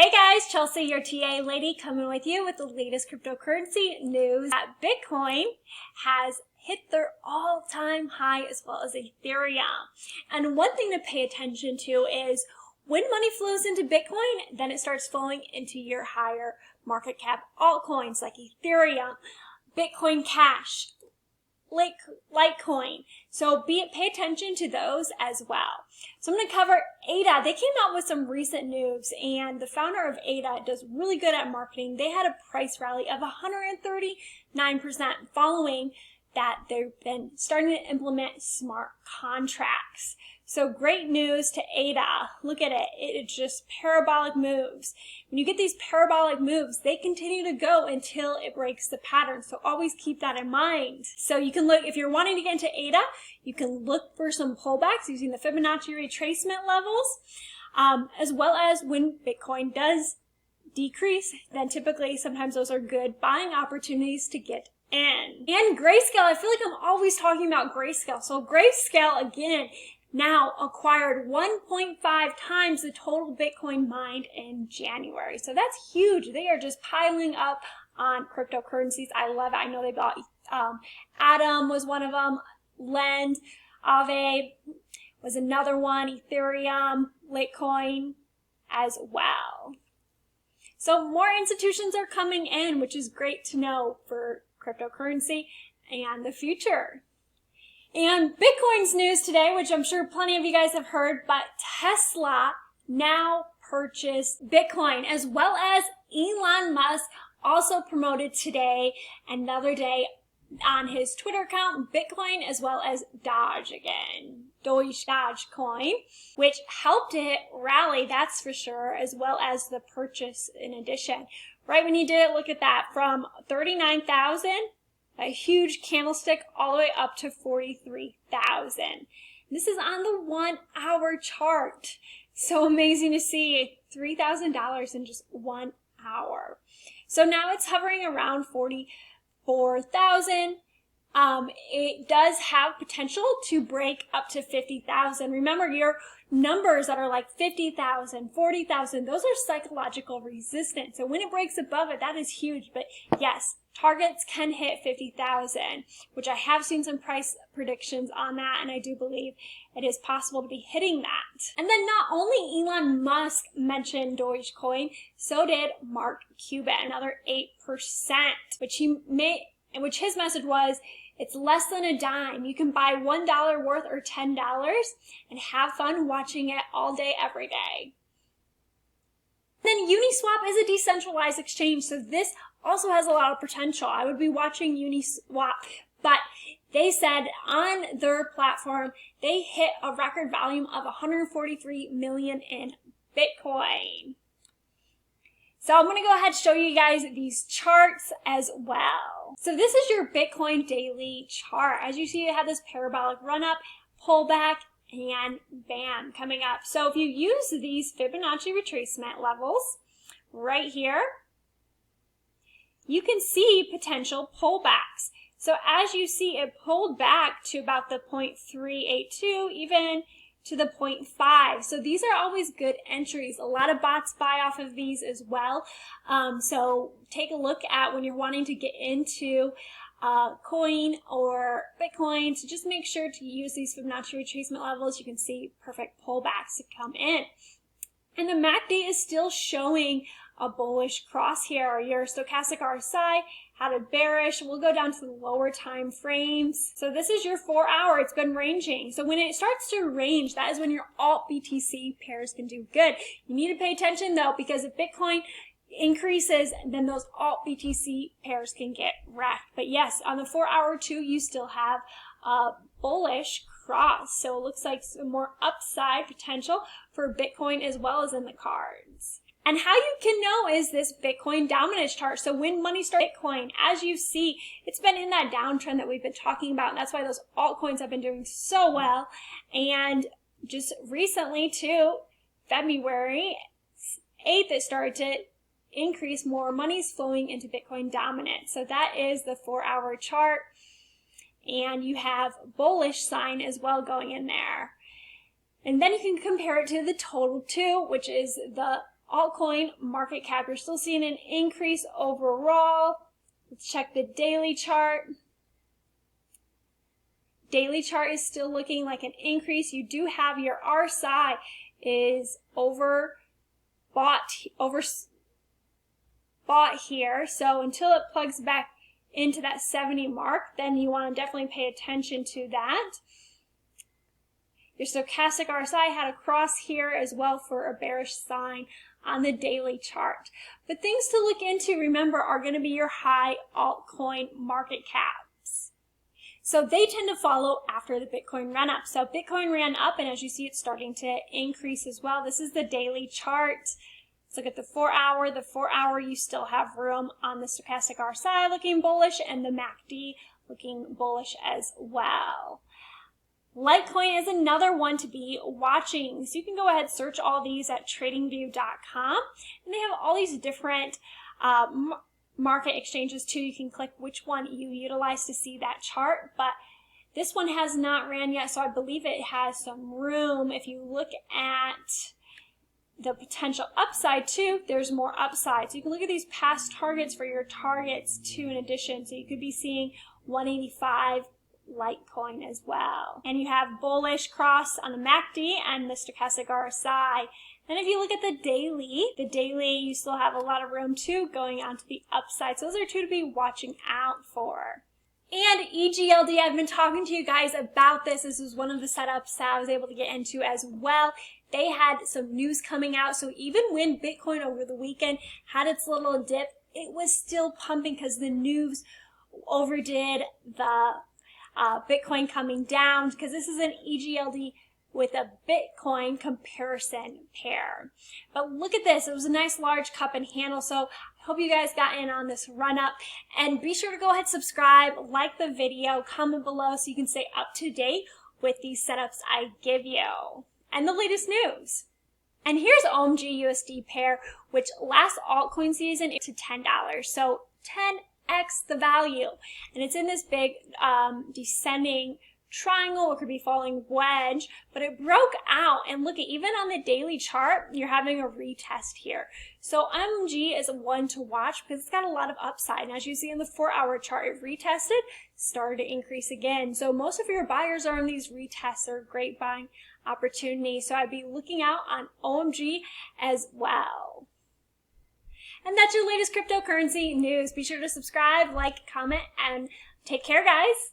Hey guys, Chelsea, your TA lady, coming with you with the latest cryptocurrency news. That Bitcoin has hit their all-time high as well as Ethereum. And one thing to pay attention to is when money flows into Bitcoin, then it starts flowing into your higher market cap altcoins like Ethereum, Bitcoin Cash, Litecoin. So pay attention to those as well. So I'm going to cover ADA. They came out with some recent news, and the founder of ADA does really good at marketing. They had a price rally of 139% following that they've been starting to implement smart contracts. So great news to ADA. Look at it. It's just parabolic moves. When you get these parabolic moves, they continue to go until it breaks the pattern. So always keep that in mind. So you can look, if you're wanting to get into ADA, you can look for some pullbacks using the Fibonacci retracement levels, as well as when Bitcoin does decrease, then typically sometimes those are good buying opportunities to get in. And Grayscale, I feel like I'm always talking about Grayscale. So Grayscale, again, now acquired 1.5 times the total Bitcoin mined in January. So that's huge. They are just piling up on cryptocurrencies. I love it. I know they bought Atom was one of them. Lend, Aave was another one. Ethereum, Litecoin as well. So more institutions are coming in, which is great to know for cryptocurrency and the future. And Bitcoin's news today, which I'm sure plenty of you guys have heard, but Tesla now purchased Bitcoin, as well as Elon Musk also promoted today, another day on his Twitter account, Bitcoin, as well as Dogecoin, which helped it rally, that's for sure, as well as the purchase in addition. Right when he did it, look at that, from 39,000, a huge candlestick, all the way up to 43,000. This is on the 1 hour chart. So amazing to see $3,000 in just 1 hour. So now it's hovering around 44,000. It does have potential to break up to 50,000. Remember, your numbers that are like 50,000, 40,000, those are psychological resistance. So when it breaks above it, that is huge. But yes, targets can hit 50,000, which I have seen some price predictions on that, and I do believe it is possible to be hitting that. And then not only Elon Musk mentioned Dogecoin, so did Mark Cuban, another 8%, which his message was, it's less than a dime. You can buy $1 worth or $10 and have fun watching it all day, every day. Then Uniswap is a decentralized exchange, so this also has a lot of potential. I would be watching Uniswap, but they said on their platform, they hit a record volume of 143 million in Bitcoin. So I'm going to go ahead and show you guys these charts as well. So this is your Bitcoin daily chart. As you see, it had this parabolic run up, pullback, and bam, coming up. So if you use these Fibonacci retracement levels right here, you can see potential pullbacks. So as you see, it pulled back to about the 0.382, even to the 0.5. So these are always good entries. A lot of bots buy off of these as well. So take a look at when you're wanting to get into coin or Bitcoin. So just make sure to use these Fibonacci retracement levels. You can see perfect pullbacks to come in. And the MACD is still showing a bullish cross here. Your stochastic RSI had a bearish. We'll go down to the lower time frames. So this is your 4 hour. It's been ranging. So when it starts to range, that is when your alt BTC pairs can do good. You need to pay attention though, because if Bitcoin increases, then those alt BTC pairs can get wrecked. But yes, on the 4 hour too, you still have a bullish cross. So it looks like some more upside potential for Bitcoin as well as in the cards. And how you can know is this Bitcoin dominance chart. So when money starts Bitcoin, as you see, it's been in that downtrend that we've been talking about. And that's why those altcoins have been doing so well. And just recently too, February 8th, it started to increase, more money's flowing into Bitcoin dominance. So that is the 4 hour chart. And you have bullish sign as well going in there. And then you can compare it to the total too, which is the altcoin market cap, you're still seeing an increase overall. Let's check the daily chart. Daily chart is still looking like an increase. You do have your RSI is overbought here. So until it plugs back into that 70 mark, then you want to definitely pay attention to that. Your stochastic RSI had a cross here as well for a bearish sign on the daily chart. But things to look into, remember, are going to be your high altcoin market caps. So they tend to follow after the Bitcoin run up. So Bitcoin ran up, and as you see, it's starting to increase as well. This is the daily chart. Let's look at the 4 hour. The 4 hour, you still have room on the stochastic RSI looking bullish and the MACD looking bullish as well. Litecoin is another one to be watching. So you can go ahead, search all these at tradingview.com, and they have all these different market exchanges too. You can click which one you utilize to see that chart, but this one has not ran yet, so I believe it has some room. If you look at the potential upside too, there's more upside. So you can look at these past targets for your targets too in addition. So you could be seeing 185 Litecoin as well. And you have bullish cross on the MACD and the stochastic RSI. Then if you look at the daily, you still have a lot of room too going on to the upside. So those are two to be watching out for. And EGLD, I've been talking to you guys about this. This is one of the setups that I was able to get into as well. They had some news coming out. So even when Bitcoin over the weekend had its little dip, it was still pumping because the news overdid the Bitcoin coming down, because this is an EGLD with a Bitcoin comparison pair. But look at this. It was a nice large cup and handle. So I hope you guys got in on this run up, and be sure to go ahead, subscribe, like the video, comment below so you can stay up to date with these setups I give you and the latest news. And here's OMG USD pair, which last altcoin season to $10. So 10x the value, and it's in this big descending triangle, it could be falling wedge, but it broke out. And look at, even on the daily chart, you're having a retest here. So OMG is one to watch because it's got a lot of upside, and as you see in the 4 hour chart, it retested, started to increase again. So most of your buyers are on these retests. They're a great buying opportunity, so I'd be looking out on OMG as well. And that's your latest cryptocurrency news. Be sure to subscribe, like, comment, and take care, guys.